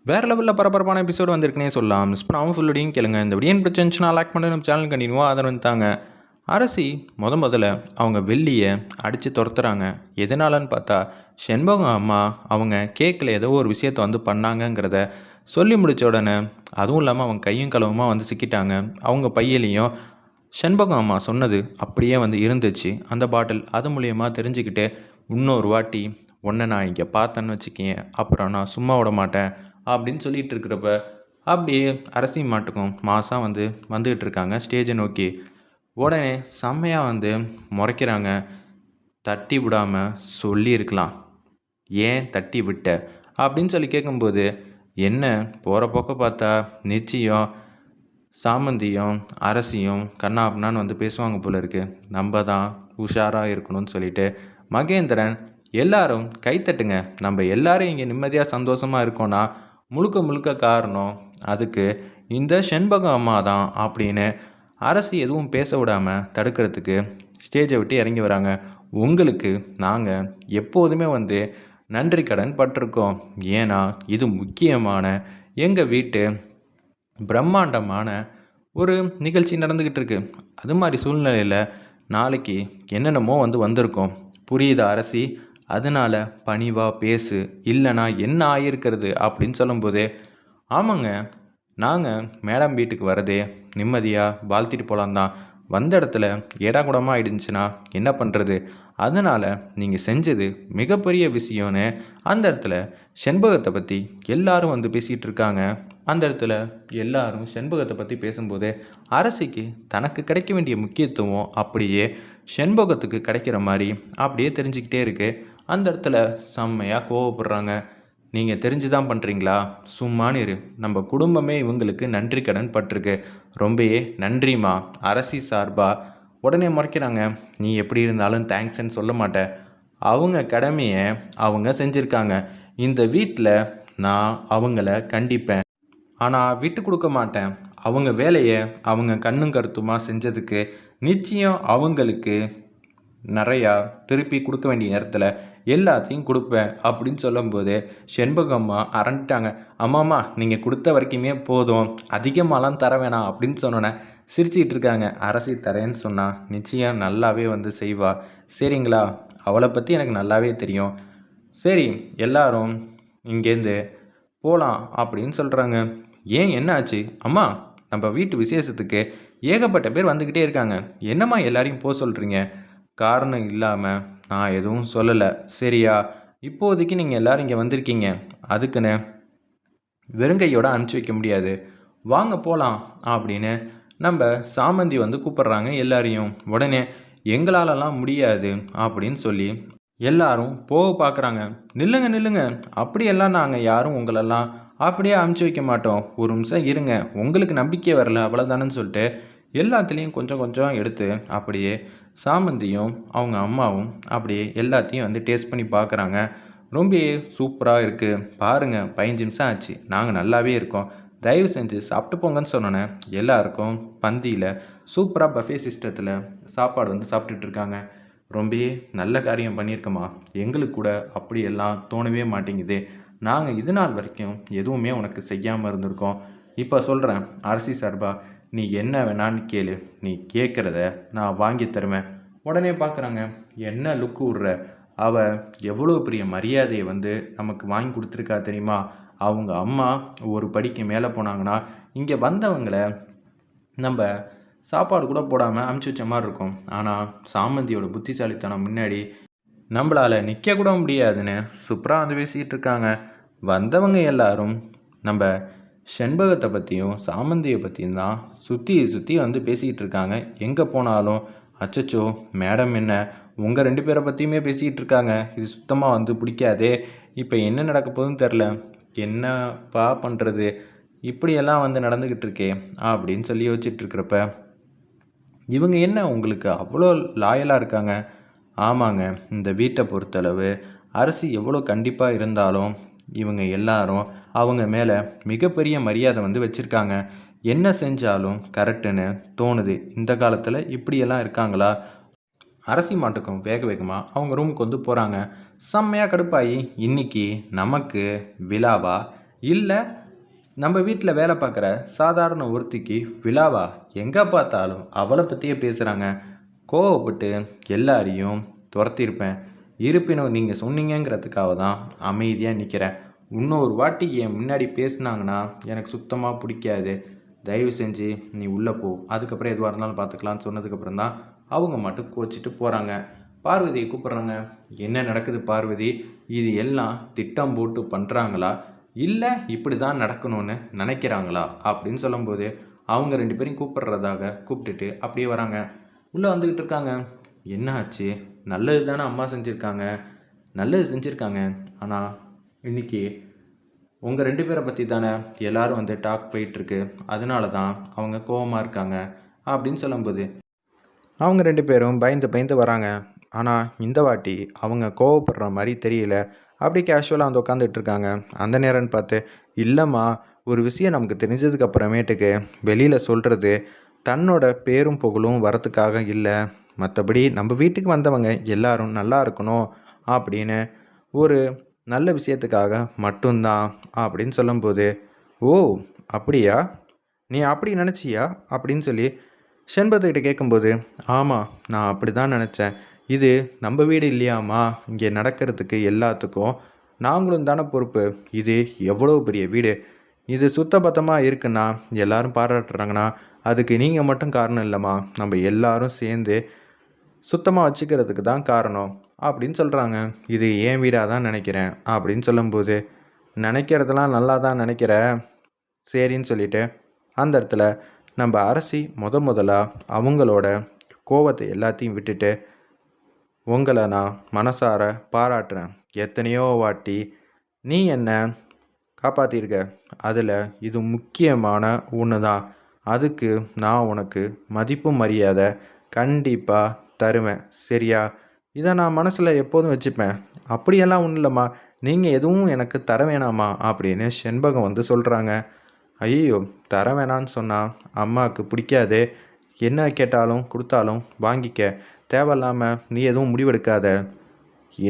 வேறு லெவலில் பரபரப்பான எபிசோடு வந்திருக்குனே சொல்லலாம். மிஸ் பண்ணாமல் ஃபுல்லோடையும் கேளுங்க. இந்த வீடியோ பிடிச்சிருந்துச்சுன்னா லைக் பண்ணி நம்ம சேனல் கண்டினியூவாக ஆதரவு வந்துட்டாங்க. அரசி முதல்ல அவங்க வெள்ளியை அடித்து துரத்துறாங்க. எதனாலன்னு பார்த்தா செண்பகம் அம்மா அவங்க கேக்கில் ஏதோ ஒரு விஷயத்தை வந்து பண்ணாங்கங்கிறத சொல்லி முடித்த உடனே, அதுவும் இல்லாமல் அவங்க கையும் களவுமா வந்து சிக்கிட்டாங்க. அவங்க பையிலையும் செண்பகம் அம்மா சொன்னது அப்படியே வந்து இருந்துச்சு அந்த பாட்டில். அது மூலியமாக தெரிஞ்சுக்கிட்டு, இன்னொரு வாட்டி உன்னை நான் இங்கே பார்த்தேன்னு வச்சுக்கேன், அப்புறம் நான் சும்மா விட மாட்டேன் அப்படின்னு சொல்லிட்டு இருக்கிறப்ப, அப்படியே அரசி மாட்டுக்கும் மாதம் வந்து வந்துக்கிட்டு இருக்காங்க ஸ்டேஜை நோக்கி. உடனே செம்மையாக வந்து முறைக்கிறாங்க. தட்டி விடாமல் சொல்லியிருக்கலாம், ஏன் தட்டி விட்ட அப்படின்னு சொல்லி கேட்கும்போது, என்ன போகிற போக்க பார்த்தா நிச்சயம் சாமந்தியும் அரசியும் கண்ணா அப்படின்னான்னு வந்து பேசுவாங்க போல இருக்கு, நம்ம தான் உஷாராக இருக்கணும்னு சொல்லிட்டு மகேந்திரன், எல்லாரும் கைத்தட்டுங்க, நம்ம எல்லாரும் இங்கே நிம்மதியாக சந்தோஷமாக இருக்கோன்னா முழுக்க முழுக்க காரணம் அதுக்கு இந்த செண்பகம் அம்மா தான் அப்படின்னு அரசு எதுவும் பேச விடாமல் தடுக்கிறதுக்கு ஸ்டேஜை விட்டு இறங்கி வராங்க. உங்களுக்கு நாங்கள் எப்போதுமே வந்து நன்றி கடன் பட்டிருக்கோம். ஏன்னா இது முக்கியமான எங்கள் வீட்டு பிரம்மாண்டமான ஒரு நிகழ்ச்சி நடந்துக்கிட்டு இருக்கு. அது மாதிரி சூழ்நிலையில் நாளைக்கு என்னென்னமோ வந்து வந்திருக்கோம், புரியுதா அரசி? அதனால் பணிவாக பேசு, இல்லைனா என்ன ஆகியிருக்கிறது அப்படின்னு சொல்லும்போது, ஆமாங்க, நாங்கள் மேடம் வீட்டுக்கு வரதே நிம்மதியாக வாழ்த்திட்டு போகலாம் தான். வந்த இடத்துல ஏடாகுடமாக ஆயிடுச்சுன்னா என்ன பண்ணுறது? அதனால் நீங்கள் செஞ்சது மிகப்பெரிய விஷயம்னு அந்த இடத்துல செண்பகத்தை பற்றி எல்லாரும் வந்து பேசிகிட்டு இருக்காங்க. அந்த இடத்துல எல்லாரும் செண்பகத்தை பற்றி பேசும்போது அரசிக்கு தனக்கு கிடைக்க வேண்டிய முக்கியத்துவம் அப்படியே செண்பகத்துக்கு கிடைக்கிற மாதிரி அப்படியே தெரிஞ்சுக்கிட்டே இருக்குது. அந்த இடத்துல செம்மையாக கோவப்படுறாங்க. நீங்கள் தெரிஞ்சு தான் பண்ணுறீங்களா? சும்மானு இரு, நம்ம குடும்பமே இவங்களுக்கு நன்றி கடன் பட்டிருக்கு. ரொம்பவே நன்றிம்மா அரசி சார்பா. உடனே முறைக்கிறாங்க, நீ எப்படி இருந்தாலும் தேங்க்ஸ்ன்னு சொல்ல மாட்டேன். அவங்க கடமையை அவங்க செஞ்சுருக்காங்க. இந்த வீட்டில் நான் அவங்கள கண்டிப்பேன், ஆனால் விட்டு கொடுக்க மாட்டேன். அவங்க வேலையை அவங்க கண்ணும் கருத்துமா செஞ்சதுக்கு நிச்சயம் அவங்களுக்கு நிறையா திருப்பி கொடுக்க வேண்டிய நேரத்தில் எல்லாத்தையும் கொடுப்பேன் அப்படின்னு சொல்லும்போது செண்பகம்மா அரண்டிட்டாங்க. அம்மாம்மா, நீங்கள் கொடுத்த வரைக்குமே போதும், அதிகமாகலாம் தர வேணாம் அப்படின்னு சொன்னோன்னே சிரிச்சிக்கிட்டு இருக்காங்க. அரசி தரேன்னு சொன்னால் நிச்சயம் நல்லாவே வந்து செய்வா, சரிங்களா? அவளை பற்றி எனக்கு நல்லாவே தெரியும். சரி, எல்லாரும் இங்கேருந்து போகலாம் அப்படின்னு சொல்கிறாங்க. ஏன், என்ன ஆச்சு அம்மா? நம்ம வீட்டு விசேஷத்துக்கு ஏகப்பட்ட பேர் வந்துக்கிட்டே இருக்காங்க, என்னம்மா எல்லாரையும் போக சொல்கிறீங்க? காரணம் இல்லாமல் நான் எதுவும் சொல்லலை, சரியா? இப்போதைக்கு நீங்கள் எல்லோரும் இங்கே வந்திருக்கீங்க, அதுக்குன்னு வெறுங்கையோடு அனுப்பிச்சி வைக்க முடியாது, வாங்க போகலாம் அப்படின்னு நம்ம சாமந்தி வந்து கூப்பிட்றாங்க எல்லாரையும். உடனே எங்களாலலாம் முடியாது அப்படின்னு சொல்லி எல்லாரும் போக பார்க்குறாங்க. நில்லுங்க நில்லுங்க, அப்படியெல்லாம் நாங்கள் யாரும் உங்களெல்லாம் அப்படியே அனுப்பிச்சி வைக்க மாட்டோம், ஒரு நிமிஷம் இருங்க, உங்களுக்கு நம்பிக்கை வரல அவ்வளோதானன்னு சொல்லிட்டு எல்லாத்துலேயும் கொஞ்சம் கொஞ்சம் எடுத்து அப்படியே சாமந்தியும் அவங்க அம்மாவும் அப்படியே எல்லாத்தையும் வந்து டேஸ்ட் பண்ணி பார்க்குறாங்க. ரொம்ப சூப்பராக இருக்குது பாருங்கள், 15 நிமிஷம் ஆச்சு, நாங்கள் நல்லாவே இருக்கோம், தயவு செஞ்சு சாப்பிட்டு போங்கன்னு சொன்னோன்னே எல்லாருக்கும் பந்தியில் சூப்பராக பஃபே சிஸ்டத்தில் சாப்பாடு வந்து சாப்பிட்டுட்ருக்காங்க. ரொம்ப நல்ல காரியம் பண்ணியிருக்கம்மா, எங்களுக்கு கூட அப்படியெல்லாம் தோணவே மாட்டேங்குது, நாங்கள் இது நாள் வரைக்கும் எதுவுமே உனக்கு செய்யாமல் இருந்திருக்கோம். இப்போ சொல்கிறேன் அரசி சார்பா, நீ என்ன வேணான்னு கேளு, நீ கேட்குறத நான் வாங்கி தருவேன். உடனே பார்க்குறாங்க, என்ன லுக்கு விட்ற, அவள் எவ்வளோ பெரிய மரியாதையை வந்து நமக்கு வாங்கி கொடுத்துருக்கா தெரியுமா? அவங்க அம்மா ஒரு படிக்கு மேலே போனாங்கன்னா இங்கே வந்தவங்களை நம்ம சாப்பாடு கூட போடாமல் அமுச்சு வச்ச மாதிரி இருக்கும். ஆனால் சாமந்தியோட புத்திசாலித்தனம் முன்னாடி நம்மளால் நிற்க கூட முடியாதுன்னு சூப்பராக வந்து பேசிகிட்டு இருக்காங்க. வந்தவங்க எல்லாரும் நம்ம செண்பகத்தை பற்றியும் சாமந்தியை பற்றியும் தான் சுற்றி சுற்றி வந்து பேசிக்கிட்டு இருக்காங்க. எங்கே போனாலும் அச்சச்சோ மேடம் என்ன உங்கள் 2 பேரை பற்றியுமே பேசிக்கிட்டு இருக்காங்க, இது சுத்தமாக வந்து பிடிக்காதே, இப்போ என்ன நடக்க போகுதுன்னு தெரில, என்னப்பா பண்ணுறது, இப்படியெல்லாம் வந்து நடந்துக்கிட்டு இருக்கே அப்படின்னு சொல்லி யோசிச்சுட்ருக்கிறப்ப, இவங்க என்ன உங்களுக்கு அவ்வளோ லாயலாக இருக்காங்க? ஆமாங்க, இந்த வீட்டை பொறுத்தளவு அரசு எவ்வளோ கண்டிப்பாக இருந்தாலும் இவங்க எல்லாரும் அவங்க மேலே மிகப்பெரிய மரியாதை வந்து வச்சுருக்காங்க. என்ன செஞ்சாலும் கரெக்டுன்னு தோணுது. இந்த காலத்தில் இப்படியெல்லாம் இருக்காங்களா? அரசி மாட்டுக்கும் வேக வேகமாக அவங்க ரூமுக்கு வந்து போகிறாங்க. செம்மையாக கடுப்பாகி, இன்றைக்கி நமக்கு விழாவா இல்லை நம்ம வீட்டில் வேலை பார்க்குற சாதாரண ஒருத்திக்கு விழாவா? எங்கே பார்த்தாலும் அவளை பற்றியே பேசுகிறாங்க. கோவப்பட்டு எல்லாரையும் துரத்தியிருப்பேன். இருப்பினும் நீங்கள் சொன்னீங்கங்கிறதுக்காக தான் அமைதியாக நிற்கிறேன். இன்னொரு வாட்டி என் முன்னாடி பேசுனாங்கன்னா எனக்கு சுத்தமாக பிடிக்காது. தயவு செஞ்சு நீ உள்ளே போ, அதுக்கப்புறம் எதுவாக இருந்தாலும் பார்த்துக்கலான்னு சொன்னதுக்கப்புறம் தான் அவங்க மட்டும் கோச்சிட்டு போகிறாங்க. பார்வதியை கூப்பிட்றாங்க. என்ன நடக்குது பார்வதி? இது எல்லாம் திட்டம் போட்டு பண்ணுறாங்களா, இல்லை இப்படி தான் நடக்கணும்னு நினைக்கிறாங்களா அப்படின்னு சொல்லும்போது அவங்க 2 பேரையும் கூப்பிட்றதாக கூப்பிட்டுட்டு அப்படியே வராங்க. உள்ளே வந்துக்கிட்டு இருக்காங்க. என்ன ஆச்சு? நல்லது தானே அம்மா செஞ்சுருக்காங்க, நல்லது செஞ்சுருக்காங்க. ஆனால் இன்றைக்கி உங்கள் 2 பேரை பற்றி தானே எல்லோரும் வந்து டாக் போயிட்டுருக்கு, அதனால தான் அவங்க கோவமாக இருக்காங்க அப்படின்னு சொல்லும்போது அவங்க 2 பேரும் பயந்து பயந்து வராங்க. ஆனால் இந்த வாட்டி அவங்க கோவப்படுற மாதிரி தெரியல. அப்படி கேஷுவலாக வந்து உட்காந்துட்டு இருக்காங்க. அந்த நேரம்னு பார்த்து, இல்லைம்மா, ஒரு விஷயம் நமக்கு தெரிஞ்சதுக்கு அப்புறமேட்டுக்கு வெளியில் சொல்கிறது தன்னோட பேரும் புகழும் வரத்துக்காக இல்லை, மற்றபடி நம்ம வீட்டுக்கு வந்தவங்க எல்லாரும் நல்லா இருக்கணும் அப்படின்னு ஒரு நல்ல விஷயத்துக்காக மட்டும்தான் அப்படின்னு சொல்லும்போது, ஓ அப்படியா, நீ அப்படி நினச்சியா அப்படின்னு சொல்லி செண்பகத்துக்கிட்ட கேட்கும்போது, ஆமாம், நான் அப்படி தான் நினச்சேன். இது நம்ம வீடு இல்லையாம்மா, இங்கே நடக்கிறதுக்கு எல்லாத்துக்கும் நாங்களும் தானே பொறுப்பு. இது எவ்வளோ பெரிய வீடு, இது சுத்தபத்தமாக இருக்குன்னா எல்லாரும் பாராட்டுறாங்கன்னா அதுக்கு நீங்கள் மட்டும் காரணம் இல்லைம்மா, நம்ம எல்லாரும் சேர்ந்து சுத்தமாக வச்சுக்கிறதுக்கு தான் காரணம் அப்படின்னு சொல்கிறாங்க. இது என் வீடாக தான் நினைக்கிறேன் அப்படின்னு சொல்லும்போது, நினைக்கிறதெல்லாம் நல்லா தான் நினைக்கிற, சரின்னு சொல்லிவிட்டு அந்த இடத்துல நம்ம அரசி முதலாக அவங்களோட கோவத்தை எல்லாத்தையும் விட்டுட்டு, உங்களை நான் மனசார பாராட்டுறேன். எத்தனையோ வாட்டி நீ என்னை காப்பாற்றிருக்க, அதில் இது முக்கியமான ஒன்று தான். அதுக்கு நான் உனக்கு மதிப்பு மரியாதை கண்டிப்பாக தருவேன், சரியா? இதை நான் மனசில் எப்போதும் வச்சுப்பேன். அப்படியெல்லாம் ஒன்றும் இல்லைம்மா, நீங்கள் எதுவும் எனக்கு தர வேணாமா அப்படின்னு செண்பகம் வந்து சொல்கிறாங்க. ஐயோ, தர வேணான்னு சொன்னால் அம்மாவுக்கு பிடிக்காது. என்ன கேட்டாலும் கொடுத்தாலும் வாங்கிக்க, தேவையில்லாமல் நீ எதுவும் முடிவெடுக்காத.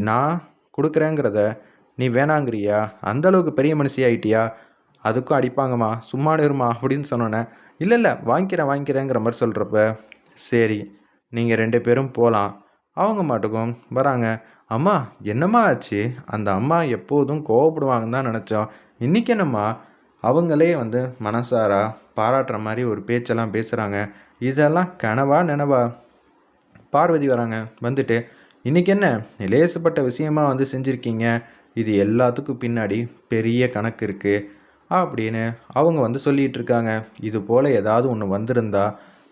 நான் கொடுக்குறேங்கிறத நீ வேணாங்கிறியா? அந்தளவுக்கு பெரிய மனுஷி ஆகிட்டியா? அதுக்கும் அடிப்பாங்கம்மா, சும்மா இருமா அப்படின்னு சொன்னோன்னே, இல்லை வாங்கிக்கிறேங்கிற மாதிரி சொல்கிறப்ப, சரி நீங்கள் 2 பேரும் போகலாம். அவங்க மாட்டுக்கும் வராங்க. அம்மா என்னம்மா ஆச்சு? அந்த அம்மா எப்போதும் கோவப்படுவாங்கன்னு தான் நினச்சோம், இன்றைக்கி என்னம்மா அவங்களே வந்து மனசாரா பாராட்டுற மாதிரி ஒரு பேச்செல்லாம் பேசுகிறாங்க. இதெல்லாம் கனவா நினவா? பார்வதி வராங்க. வந்துட்டு, இன்றைக்கி என்ன லேசுப்பட்ட விஷயமா வந்து செஞ்சுருக்கீங்க, இது எல்லாத்துக்கும் பின்னாடி பெரிய கணக்கு இருக்குது அப்படின்னு அவங்க வந்து சொல்லிகிட்டு இருக்காங்க. இது போல் ஏதாவது ஒன்று வந்திருந்தா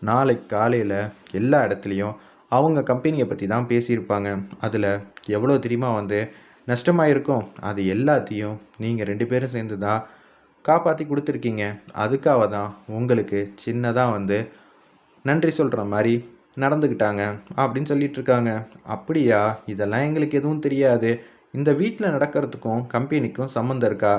நாளைக்கு காலையில் எல்லா இடத்துலையும் அவங்க கம்பெனியை பற்றி தான் பேசியிருப்பாங்க. அதில் எவ்வளோ தெரியுமா வந்து நஷ்டமாக இருக்கும், அது எல்லாத்தையும் நீங்கள் 2 பேரும் சேர்ந்து தான் காப்பாற்றி கொடுத்துருக்கீங்க. அதுக்காக தான் உங்களுக்கு சின்னதாக வந்து நன்றி சொல்கிற மாதிரி நடந்துக்கிட்டாங்க அப்படின்னு சொல்லிட்டு இருக்காங்க. அப்படியா? இதெல்லாம் எங்களுக்கு எதுவும் தெரியாது. இந்த வீட்டில் நடக்கிறதுக்கும் கம்பெனிக்கும் சம்மந்தம் இருக்கா?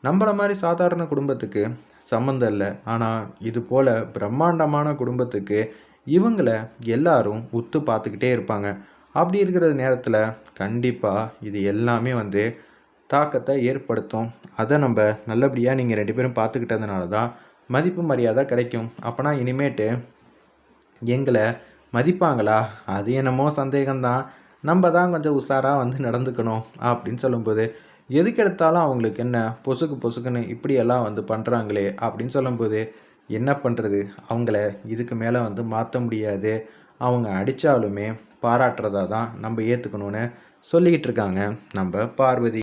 நம்மள மாதிரி சாதாரண குடும்பத்துக்கு சம்மந்தம் இல்லை. ஆனால் இது போல் பிரம்மாண்டமான குடும்பத்துக்கு இவங்கள எல்லாரும் உத்து பார்த்துக்கிட்டே இருப்பாங்க. அப்படி இருக்கிற நேரத்தில் கண்டிப்பாக இது எல்லாமே வந்து தாக்கத்தை ஏற்படுத்தும். அதை நம்ம நல்லபடியாக நீங்கள் 2 பேரும் பார்த்துக்கிட்டதுனால தான் மதிப்பு மரியாதை கிடைக்கும். அப்போனா இனிமேட்டு எங்களை மதிப்பாங்களா? அது என்னமோ சந்தேகம்தான். நம்ம தான் கொஞ்சம் உஷாராக வந்து நடந்துக்கணும் அப்படின்னு சொல்லும்போது, எதுக்கு எடுத்தாலும் அவங்களுக்கு என்ன பொசுக்குன்னு இப்படியெல்லாம் வந்து பண்ணுறாங்களே அப்படின்னு சொல்லும்போது, என்ன பண்ணுறது, அவங்கள இதுக்கு மேலே வந்து மாற்ற முடியாது. அவங்க அடித்தாலுமே பாராட்டுறதா தான் நம்ம ஏற்றுக்கணும்னு சொல்லிக்கிட்டு இருக்காங்க நம்ம பார்வதி.